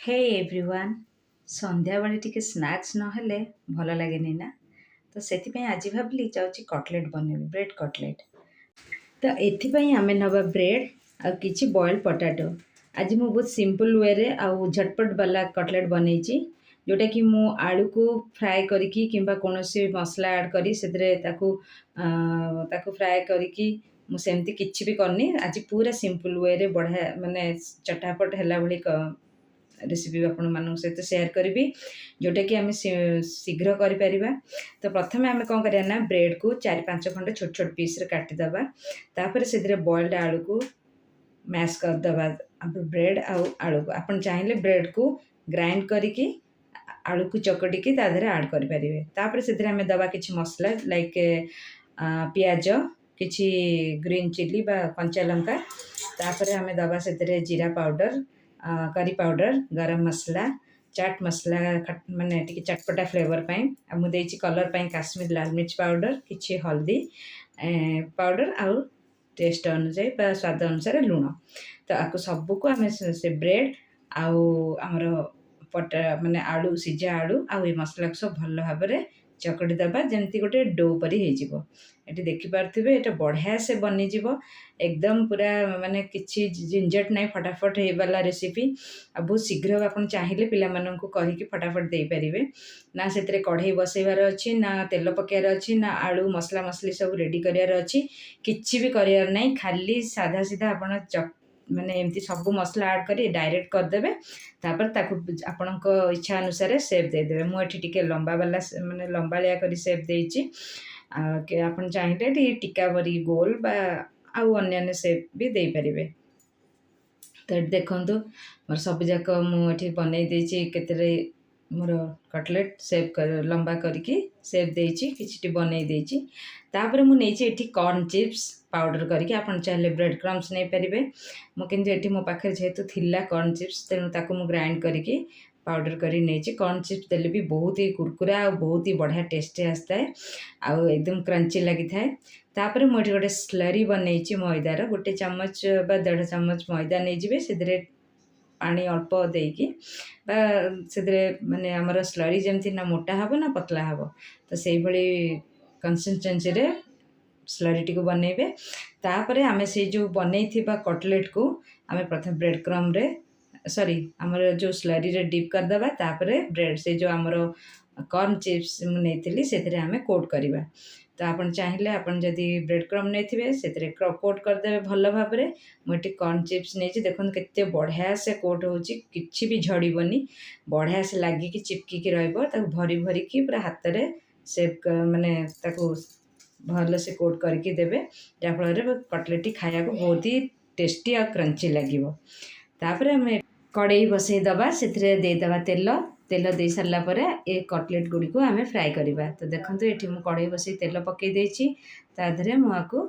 Hey everyone संध्या बेले टिके snacks नहेले भल लगे ना। तो से आज भाविली जाऊँगी कटलेट बनैबी ब्रेड कटलेट। तो एथिपाई आमे नवा ब्रेड आ किछि बॉइल्ड पोटैटो। आज मु बहुत सिंपल वे रे आ झटपट वाला कटलेट बनैछि जोटा कि मु आलू को फ्राए करिकी किंबा कोनोसी मसला ऐड करी सेतरे ताकू फ्राए करिकी मु सेमती किछि भी करनी। आज पूरा सिंपल वे रे बढ़िया माने चटापट हैला भली रेसिपी आपण मान सहित सेयार करी जोटा कि आम शीघ्र कर। तो प्रथम आम कौन करना ब्रेड को 4-5 खंड छोट छोट पीस काटिदेबा तापर से बॉइल्ड आलू को मैश करदे। ब्रेड आलू को आप चाहिए ब्रेड को ग्राइंड करके आलू को चकटिकी तादेह आड करेंगे। तापर से दबा कि मसला लाइक पियाज किछि ग्रीन चिली बा कंचा लंका तापर आम दबा से जीरा पाउडर करी पाउडर गरम मसला चाट मसला माने टिके चटपटा फ्लेवर मुझे कलर काश्मीर लाल मिर्च पाउडर किछि हल्दी पाउडर आउ टेस्ट अनुसार स्वाद अनुसार लुण। तो आपको सबको आम से ब्रेड आमर पटा माने आलू सीझा आलू आउ मसला को सब भल भाव में चकटी दबा जमती गोटे डो परी हो। ये देखिपे ये बढ़िया से बनीज एकदम पूरा माने किसी झंझट नहीं फटाफट होवाला रेसिपी आ बहुत शीघ्र आप चाहिए पिला कहीकि फटाफट दे पारे ना। से कढ़ई बसैबार अच्छी ना तेल पकार अच्छी ना आलू मसला मसली सब रेडी करार अच्छी किसी भी करार नहीं खाली साधा सीधा आप माने एमती सब मसला ऐड कर डायरेक्ट करदे तापर ताकू आपण इच्छा अनुसार सेप देदेवे। मुझे टिके लंबा वाला माने लंबालिया करी सेप देछि आप चाहिए टिका बरी गोल बा आउ अन्य सेप भी दे पारे। तो देखो मोर सब जाक मुझे बनई देछि केतरे मोर कटलेट सेप कर लंबा करके सेप देछि किछि बनई देछि। तापर मु नेछि एठी कॉर्न चिप्स पाउडर करके आप चाहिए ब्रेड क्रम्स नहीं पारे। मुझे मो पाखे जेहेतु थिला कॉर्न चिप्स तेणु ताकू मु ग्राइंड करके पाउडर करी नहीं। कॉर्न चिप्स देले भी बहुत ही कुरकुरा और बहुत ही बढ़िया टेस्टी आसता है आउ एकदम क्रंची लगी थाए। तापर मुझे गोटे स्लरी बनई मैदार गोटे चम्मच बा 1.5 चम्मच मैदा नहीं से पानी अल्प देकी से माने आमर स्लरी जमती ना मोटा हब ना पतला हब तो से भली कंसिस्टेंसी रे स्लरी टी को बनइबे। तापर आम से जो बनई कटलेट को आम प्रथम ब्रेड क्रम रे सॉरी आमर जो स्लरी रे डिप करदे तापर ब्रेड से जो आमर कॉर्न चिप्स नहीं से आम कोट करवा। तो आप चाहिए आपन जदि ब्रेड क्रम नहीं से कोट करदे भल भाव में। मुझे कॉर्न चिप्स नहीं देखो केते बढ़िया से कोट होची किछि भी झड़बनी बढ़िया से लगिकी चिपकिकी रही भरी भरिकी पूरा हाथ में सेप माने ताकू भल से कोट करके देवे जहाँफल कटलेट खाया को बहुत ही टेस्टी और क्रंची लगे। तापर आम कड़ई बसई दबा से देदेबा तेल दे सारा पर ए कटलेट गुड़ी को आम फ्राए करवा। तो देखो ये मुझे कड़ई बसई तेल पकई देछि ताधरे मुझे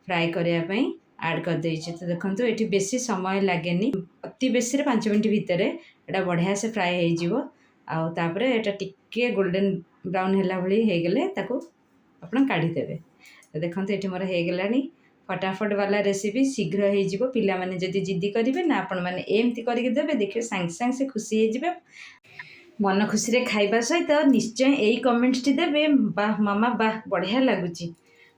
फ्राए करने ऐड कर देछि। तो देखो ये बेसी समय लगे अति बेसी 5 मिनट भितर एटा बढ़िया से फ्राए हो तापर एटा टिके गोल्डन ब्राउन हैला भली हो गले ताको आपण काढ़ीदेवे। तो देखो ये मोर हो गलानी फटाफट वाला रेसिपी शीघ्र हो पिला माने जदि जिद्दी करेंगे ना आपण मैंने एमती करके देवे देखिए सांगे सांगे से खुशी हो मन खुशी रे खाइबा सहित निश्चय यही कमेंट्स टी देवे बाह मामा बाह बढ़िया लगुच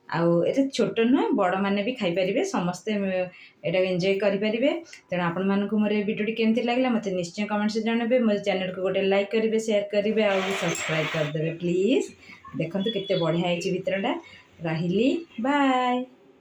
आउ ये छोट नुह बड़ मैंने भी खाईपारे समस्ते यहाँ एंजॉय करेंगे। तेणु आपण मानक मोर वीडियो केमती लगला मत निश्चय कमेंट्स जनइबे। मो चैनल को गोटे लाइक करेंगे शेयर करेंगे और सब्सक्राइब करदे प्लीज। देखो केते बढ़िया है भितरटा रही बाय।